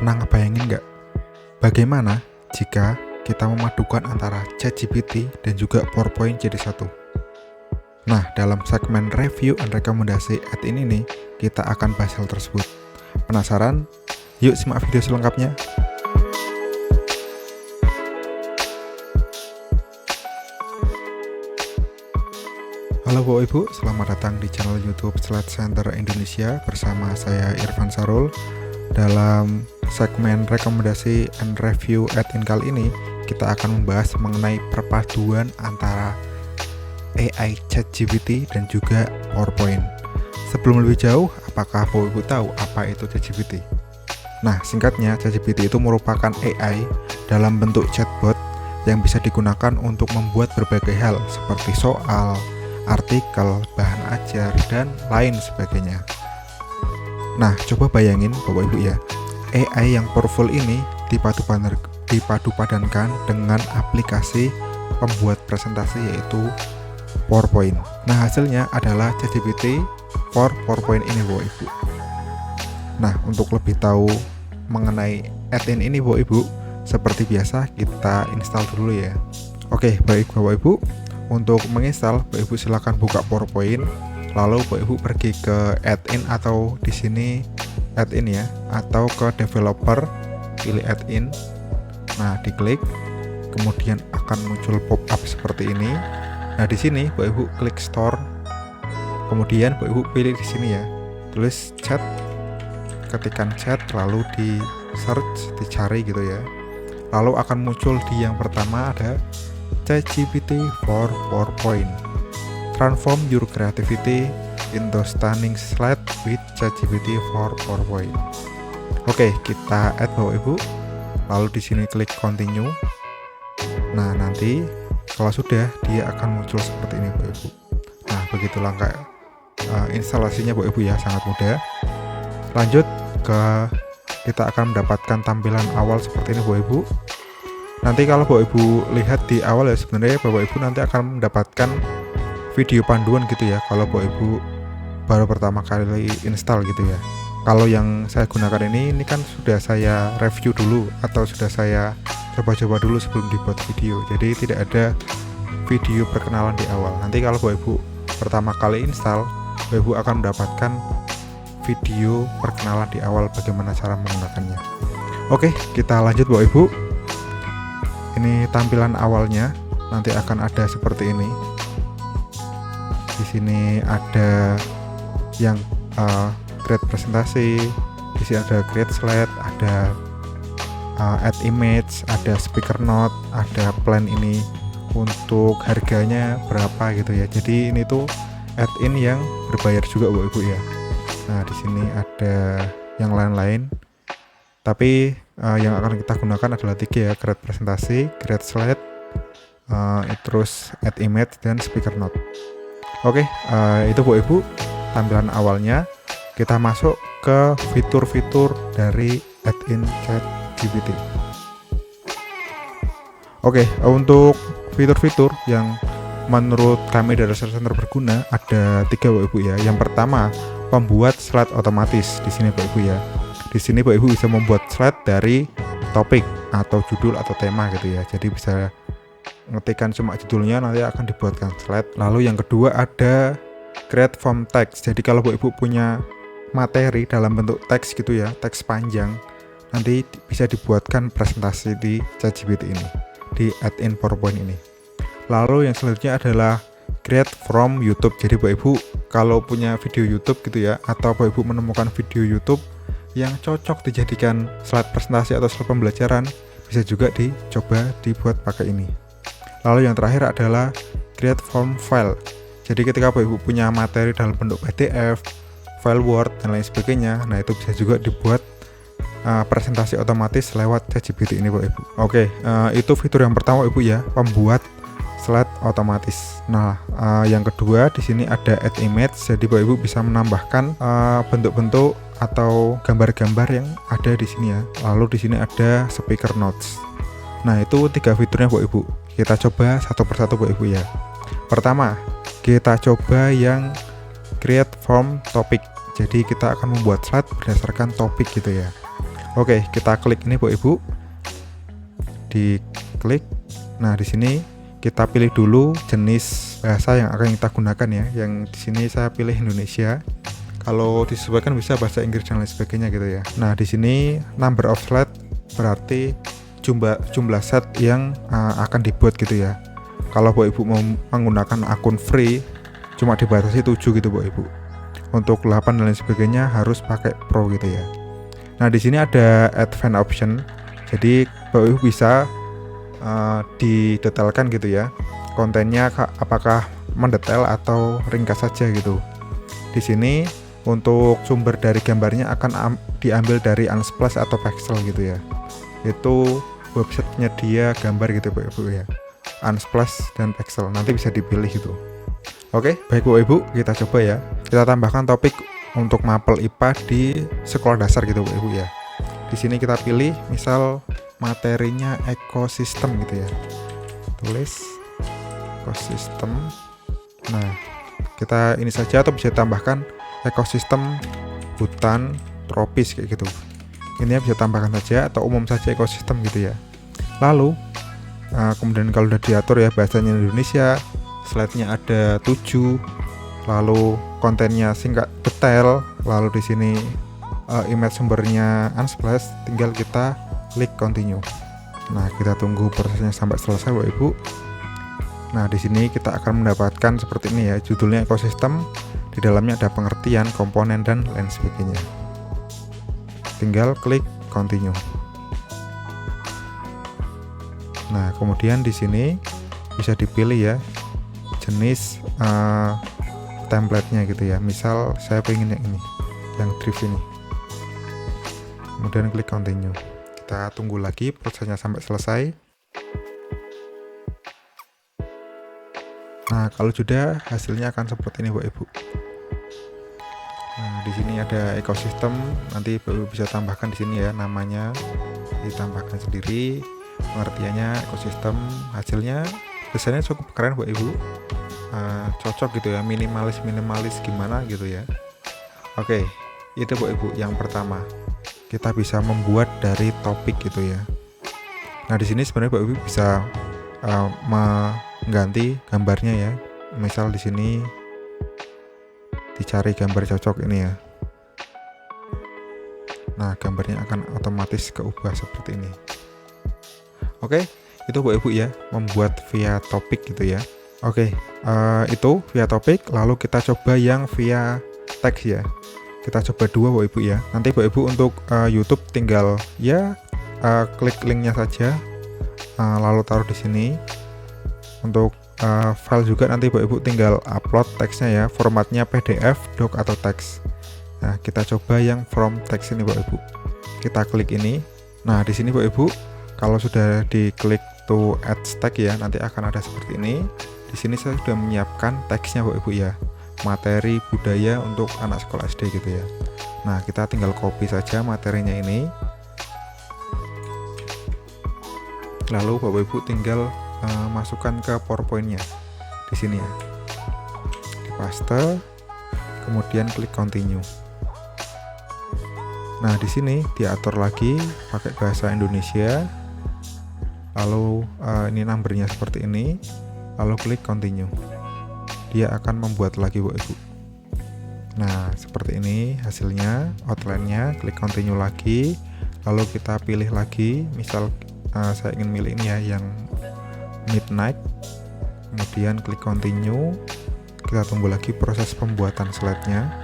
Pernah ngebayangin nggak bagaimana jika kita memadukan antara ChatGPT dan juga PowerPoint jadi satu? Nah, dalam segmen review dan rekomendasi add-in ini, kita akan bahas hal tersebut. Penasaran? Yuk simak video selengkapnya. Halo Bapak Ibu, selamat datang di channel YouTube Slide Center Indonesia bersama saya Irfan Sarul. Dalam segmen rekomendasi and review add-in kali ini, kita akan membahas mengenai perpaduan antara AI ChatGPT dan juga PowerPoint. Sebelum lebih jauh, apakah Bapak Ibu tahu apa itu ChatGPT? Nah, singkatnya, ChatGPT itu merupakan AI dalam bentuk chatbot yang bisa digunakan untuk membuat berbagai hal seperti soal, artikel, bahan ajar, dan lain sebagainya. Nah, coba bayangin Bapak Ibu ya, AI yang powerful ini dipadu-padankan dengan aplikasi pembuat presentasi yaitu PowerPoint. Nah, hasilnya adalah ChatGPT for PowerPoint ini Bapak Ibu. Nah, untuk lebih tahu mengenai add-in ini Bapak Ibu, seperti biasa kita install dulu ya. Oke, baik Bapak Ibu. Untuk menginstal, Bapak Ibu silakan buka PowerPoint, lalu Bapak Ibu pergi ke add-in atau di sini add-in ya, atau ke developer, pilih add-in. Nah, diklik, kemudian akan muncul pop-up seperti ini. Nah, di sini Bapak Ibu klik store. Kemudian Bapak Ibu pilih di sini ya, tulis chat, ketikkan chat, lalu di search, dicari gitu ya. Lalu akan muncul di yang pertama ada ChatGPT for PowerPoint. Transform your creativity into stunning slide with ChatGPT for PowerPoint. Oke, kita add Bapak Ibu. Lalu di sini klik continue. Nah, nanti kalau sudah dia akan muncul seperti ini Bapak Ibu. Nah, begitu langkah instalasinya Bapak Ibu ya, sangat mudah. Lanjut ke kita akan mendapatkan tampilan awal seperti ini Bapak Ibu. Nanti kalau Bapak Ibu lihat di awal ya, sebenarnya Bapak Ibu nanti akan mendapatkan video panduan gitu ya, kalau Bapak Ibu baru pertama kali install gitu ya. Kalau yang saya gunakan ini kan sudah saya review dulu atau sudah saya coba-coba dulu sebelum dibuat video, jadi tidak ada video perkenalan di awal. Nanti kalau Bapak Ibu pertama kali install, Bapak Ibu akan mendapatkan video perkenalan di awal bagaimana cara menggunakannya. Oke, kita lanjut Bapak Ibu. Ini tampilan awalnya, nanti akan ada seperti ini. Di sini ada yang create presentasi, di sini ada create slide, ada add image, ada speaker note, ada plan ini untuk harganya berapa gitu ya. Jadi ini tuh add-in yang berbayar juga Bapak Ibu ya. Nah, di sini ada yang lain-lain. Tapi yang akan kita gunakan adalah 3 ya, create presentasi, create slide, terus add image, dan speaker note. Oke, itu Bapak Ibu tampilan awalnya. Kita masuk ke fitur-fitur dari add-in ChatGPT. Oke, untuk fitur-fitur yang menurut kami dari Research Center berguna ada 3 Bapak Ibu ya. Yang pertama, pembuat slide otomatis di sini Bapak Ibu ya. Di sini Bapak Ibu bisa membuat slide dari topik atau judul atau tema gitu ya. Jadi bisa ngetikkan cuma judulnya, nanti akan dibuatkan slide. Lalu yang kedua ada create form text. Jadi kalau Bapak Ibu punya materi dalam bentuk teks gitu ya, teks panjang, nanti bisa dibuatkan presentasi di ChatGPT ini, di add-in PowerPoint ini. Lalu yang selanjutnya adalah create from YouTube. Jadi Bapak Ibu kalau punya video YouTube gitu ya, atau Bapak Ibu menemukan video YouTube yang cocok dijadikan slide presentasi atau slide pembelajaran, bisa juga dicoba dibuat pakai ini. Lalu yang terakhir adalah create from file. Jadi ketika Bapak Ibu punya materi dalam bentuk PDF, file Word, dan lain sebagainya, nah itu bisa juga dibuat presentasi otomatis lewat ChatGPT ini Bapak Ibu. Oke, itu fitur yang pertama Ibu ya, pembuat slide otomatis. Nah, yang kedua di sini ada add image. Jadi Bapak Ibu bisa menambahkan bentuk-bentuk atau gambar-gambar yang ada di sini ya. Lalu di sini ada speaker notes. Nah, itu 3 fiturnya Bapak Ibu. Kita coba satu persatu Bapak Ibu ya. Pertama, kita coba yang create from topic. Jadi kita akan membuat slide berdasarkan topik gitu ya. Oke, kita klik ini Bapak Ibu. Diklik. Nah, di sini kita pilih dulu jenis bahasa yang akan kita gunakan ya. Yang di sini saya pilih Indonesia. Kalau disesuaikan bisa bahasa Inggris dan lain sebagainya gitu ya. Nah, di sini number of slide berarti jumlah set yang akan dibuat gitu ya. Kalau Bapak Ibu mau menggunakan akun free cuma dibatasi 7 gitu Bapak Ibu. Untuk 8 dan lain sebagainya harus pakai pro gitu ya. Nah, di sini ada advanced option. Jadi Bapak Ibu bisa didetailkan gitu ya. Kontennya apakah mendetail atau ringkas saja gitu. Di sini untuk sumber dari gambarnya akan diambil dari Unsplash atau Pexels gitu ya. Itu website penyedia gambar gitu Bapak Ibu ya. Unsplash dan Pexels nanti bisa dipilih gitu. Oke, baik Bapak Ibu, kita coba ya. Kita tambahkan topik untuk mapel IPA di sekolah dasar gitu Bapak Ibu ya. Di sini kita pilih misal materinya ekosistem gitu ya. Tulis ekosistem. Nah, kita ini saja atau bisa tambahkan ekosistem hutan tropis kayak gitu. Ini bisa tambahkan saja atau umum saja ekosistem gitu ya. Lalu kemudian kalau udah diatur ya bahasanya Indonesia, slide-nya ada 7, lalu kontennya singkat detail, lalu di sini image sumbernya Unsplash, tinggal kita klik continue. Nah, kita tunggu prosesnya sampai selesai Bapak Ibu. Nah, di sini kita akan mendapatkan seperti ini ya, judulnya ekosistem, di dalamnya ada pengertian, komponen dan lain sebagainya. Tinggal klik continue. Nah, kemudian di sini bisa dipilih ya jenis template-nya gitu ya. Misal saya pengen yang ini, yang drift ini. Kemudian klik continue. Kita tunggu lagi prosesnya sampai selesai. Nah, kalau sudah hasilnya akan seperti ini Bapak Ibu. Nah, di sini ada ekosistem, nanti Bapak Ibu bisa tambahkan di sini ya, namanya ditambahkan sendiri, pengertiannya ekosistem, hasilnya desainnya cukup keren Bapak Ibu. Cocok gitu ya, minimalis gimana gitu ya. Oke, itu Bapak Ibu yang pertama. Kita bisa membuat dari topik gitu ya. Nah, di sini sebenarnya Bapak Ibu bisa mengganti gambarnya ya. Misal di sini dicari gambar cocok ini ya. Nah, gambarnya akan otomatis keubah seperti ini. Oke, itu Bapak Ibu ya, membuat via topik gitu ya. Oke, itu via topik. Lalu kita coba yang via teks ya. Kita coba dua Bapak Ibu ya. Nanti Bapak Ibu untuk YouTube tinggal ya klik linknya saja, lalu taruh di sini. Untuk file juga nanti Bapak Ibu tinggal upload teksnya ya, formatnya PDF, doc atau teks. Nah, kita coba yang from text ini Bapak Ibu. Kita klik ini. Nah, di sini Bapak Ibu, kalau sudah diklik to add tag ya, nanti akan ada seperti ini. Di sini saya sudah menyiapkan teksnya Bapak Ibu ya. Materi budaya untuk anak sekolah SD gitu ya. Nah, kita tinggal copy saja materinya ini. Lalu Bapak Ibu tinggal masukkan ke PowerPoint-nya di sini ya. Di paste, kemudian klik continue. Nah, di sini diatur lagi pakai bahasa Indonesia. Lalu ini numbernya seperti ini. Lalu klik continue. Dia akan membuat lagi Bapak Ibu. Nah, seperti ini hasilnya, outline-nya, klik continue lagi. Lalu kita pilih lagi, misal saya ingin milih ini ya, yang midnight. Kemudian klik continue. Kita tunggu lagi proses pembuatan slide-nya.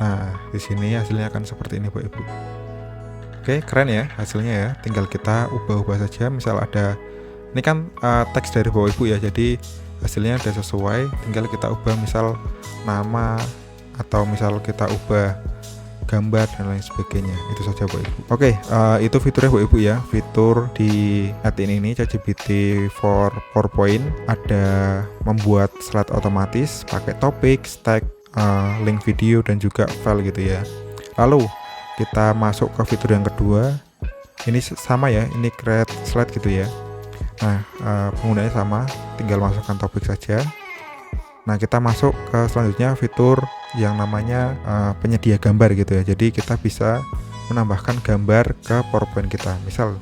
Nah, di sini hasilnya akan seperti ini Bapak Ibu. Oke, keren ya hasilnya ya. Tinggal kita ubah-ubah saja. Misal ada, ini kan teks dari Bapak Ibu ya, jadi hasilnya sudah sesuai. Tinggal kita ubah misal nama, atau misal kita ubah gambar dan lain sebagainya. Itu saja Bapak Ibu. Oke, itu fiturnya Bapak Ibu ya. Fitur di add-in ini ChatGPT for PowerPoint ada membuat slide otomatis pakai topik, tag, link video dan juga file gitu ya. Lalu kita masuk ke fitur yang kedua. Ini sama ya, ini create slide gitu ya. Nah, penggunanya sama, tinggal masukkan topik saja. Nah, kita masuk ke selanjutnya fitur yang namanya penyedia gambar gitu ya. Jadi kita bisa menambahkan gambar ke PowerPoint kita. Misal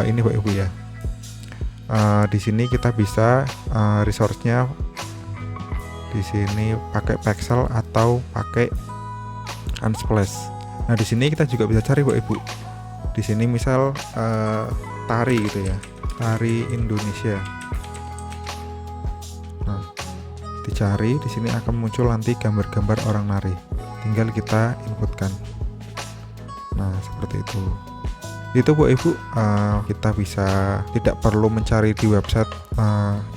ini Bapak Ibu ya. Di sini kita bisa resource-nya di sini pakai Pexel atau pakai Unsplash. Nah, di sini kita juga bisa cari Bapak Ibu. Di sini misal tari gitu ya. Tari Indonesia. Nah, dicari di sini akan muncul nanti gambar-gambar orang nari. Tinggal kita inputkan. Nah, seperti itu. Itu Bapak Ibu, kita bisa tidak perlu mencari di website,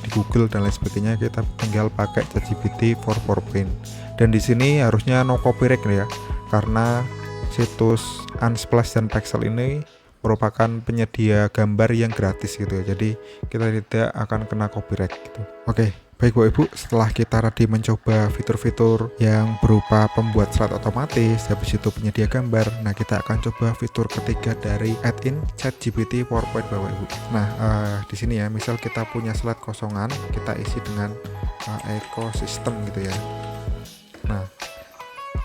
di Google dan lain sebagainya. Kita tinggal pakai ChatGPT for PowerPoint. Dan di sini harusnya no copyright ya, karena situs Unsplash dan Pexel ini merupakan penyedia gambar yang gratis gitu ya. Jadi kita tidak akan kena copyright gitu. Oke, baik Bapak Ibu, setelah kita tadi mencoba fitur-fitur yang berupa pembuat slide otomatis, habis itu penyedia gambar, nah kita akan coba fitur ketiga dari add-in ChatGPT PowerPoint Bapak Ibu. Nah, di sini ya, misal kita punya slide kosongan, kita isi dengan ekosistem gitu ya. Nah,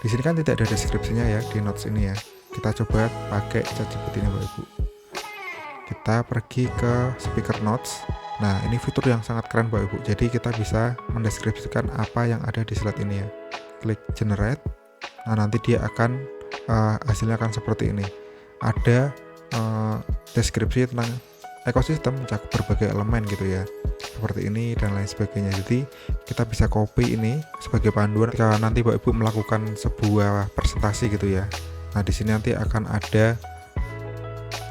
di sini kan tidak ada deskripsinya ya di notes ini ya. Kita coba pakai ChatGPT ini Bapak Ibu. Kita pergi ke speaker notes. Nah, ini fitur yang sangat keren Bapak Ibu. Jadi kita bisa mendeskripsikan apa yang ada di slide ini ya. Klik generate. Nah, nanti dia akan hasilnya akan seperti ini. Ada deskripsi tentang ekosistem, mencakup berbagai elemen gitu ya. Seperti ini dan lain sebagainya. Jadi kita bisa copy ini sebagai panduan ketika nanti Bapak Ibu melakukan sebuah presentasi gitu ya. Nah, di sini nanti akan ada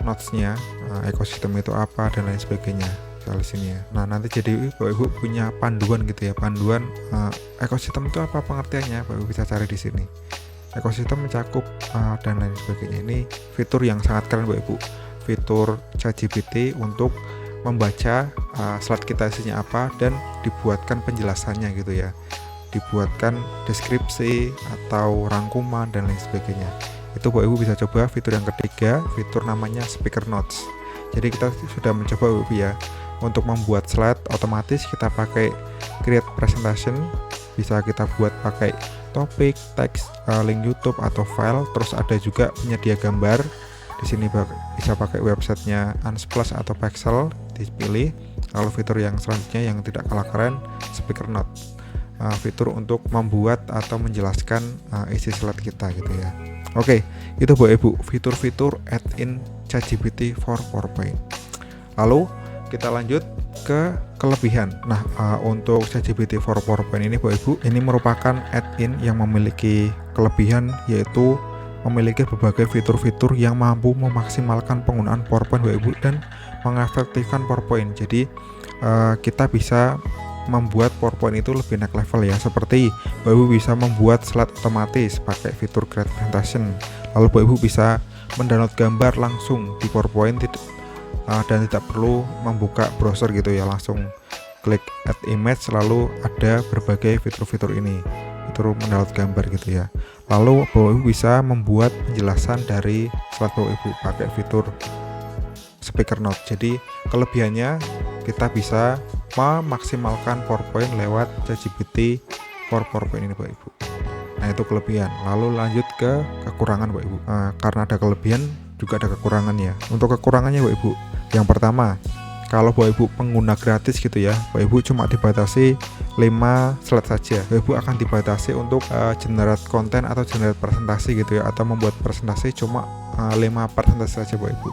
notes-nya, ekosistem itu apa dan lain sebagainya di sini ya. Nah, nanti jadi Bapak Ibu punya panduan gitu ya, panduan ekosistem itu apa pengertiannya, Bapak Ibu bisa cari di sini. Ekosistem mencakup dan lain sebagainya. Ini fitur yang sangat keren Bapak Ibu. Fitur ChatGPT untuk membaca slide kita isinya apa dan dibuatkan penjelasannya gitu ya. Dibuatkan deskripsi atau rangkuman dan lain sebagainya. Itu Bapak Ibu bisa coba fitur yang ketiga, fitur namanya speaker notes. Jadi kita sudah mencoba Bapak Ibu ya, untuk membuat slide otomatis kita pakai create presentation, bisa kita buat pakai topik, teks, link YouTube atau file. Terus ada juga penyedia gambar. Di sini bisa pakai websitenya Unsplash atau Pexel, dipilih. Lalu fitur yang selanjutnya yang tidak kalah keren, speaker note. Fitur untuk membuat atau menjelaskan isi slide kita gitu ya. Oke, itu Bapak Ibu fitur-fitur add-in ChatGPT for PowerPoint. Lalu kita lanjut ke kelebihan. Nah, untuk ChatGPT for PowerPoint ini Bapak Ibu, ini merupakan add-in yang memiliki kelebihan, yaitu memiliki berbagai fitur-fitur yang mampu memaksimalkan penggunaan PowerPoint Bapak Ibu dan mengefektifkan PowerPoint. Jadi kita bisa membuat PowerPoint itu lebih next level ya, seperti Bapak Ibu bisa membuat slide otomatis pakai fitur Create Presentation. Lalu Bapak Ibu bisa mendownload gambar langsung di PowerPoint dan tidak perlu membuka browser gitu ya, langsung klik add image lalu ada berbagai fitur-fitur ini, fitur mendownload gambar gitu ya. Lalu Bapak Ibu bisa membuat penjelasan dari slide Bapak Ibu pakai fitur speaker note. Jadi kelebihannya kita bisa memaksimalkan PowerPoint lewat ChatGPT for PowerPoint ini Bapak Ibu. Nah, itu kelebihan. Lalu lanjut ke kekurangan Bapak Ibu. Karena ada kelebihan juga ada kekurangannya. Untuk kekurangannya Bapak Ibu, yang pertama, kalau Bapak Ibu pengguna gratis gitu ya, Bapak Ibu cuma dibatasi 5 slide saja. Bapak Ibu akan dibatasi untuk generate konten atau generate presentasi gitu ya, atau membuat presentasi cuma 5 presentasi saja Bapak Ibu.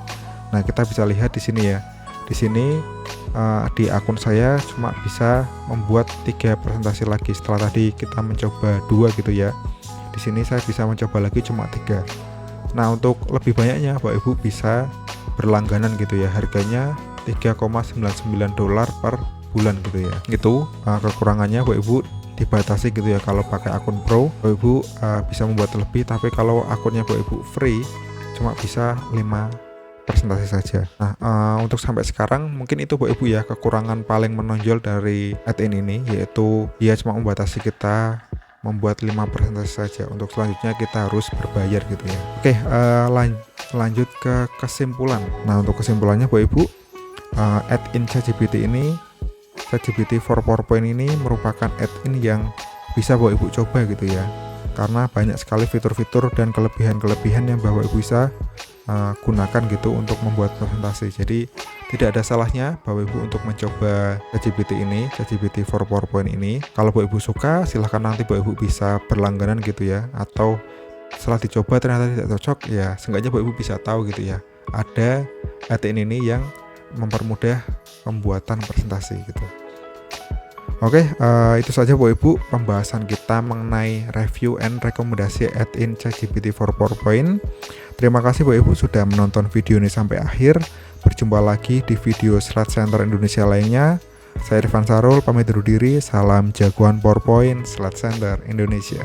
Nah, kita bisa lihat di sini ya. Di sini di akun saya cuma bisa membuat 3 presentasi lagi. Setelah tadi kita mencoba 2 gitu ya. Di sini saya bisa mencoba lagi cuma 3. Nah, untuk lebih banyaknya Bapak Ibu bisa berlangganan gitu ya. Harganya $3,99 per bulan gitu ya. Itu kekurangannya Bapak Ibu dibatasi gitu ya. Kalau pakai akun Pro, Bapak Ibu bisa membuat lebih, tapi kalau akunnya Bapak Ibu free cuma bisa 5 presentasi saja. Nah, untuk sampai sekarang mungkin itu Bapak Ibu ya kekurangan paling menonjol dari add-in ini, yaitu dia cuma membatasi kita membuat 5 presentasi saja. Untuk selanjutnya kita harus berbayar gitu ya. Oke, lanjut ke kesimpulan. Nah, untuk kesimpulannya Bapak Ibu, add-in ChatGPT ini, ChatGPT for PowerPoint ini merupakan add-in yang bisa Bapak Ibu coba gitu ya. karena banyak sekali fitur-fitur dan kelebihan-kelebihan yang Bapak Ibu bisa gunakan gitu untuk membuat presentasi. Jadi tidak ada salahnya Bapak Ibu untuk mencoba ChatGPT ini, ChatGPT for PowerPoint ini. Kalau Bapak Ibu suka, silahkan nanti Bapak Ibu bisa berlangganan gitu ya, atau setelah dicoba ternyata tidak cocok, ya seenggaknya Bapak Ibu bisa tahu gitu ya, ada ATN ini yang mempermudah pembuatan presentasi gitu. Oke, itu saja Bapak Ibu pembahasan kita mengenai review and rekomendasi add-in ChatGPT for PowerPoint. Terima kasih Bapak Ibu sudah menonton video ini sampai akhir. Berjumpa lagi di video Slide Center Indonesia lainnya. Saya Irfan Sarul pamit undur diri. Salam jagoan PowerPoint Slide Center Indonesia.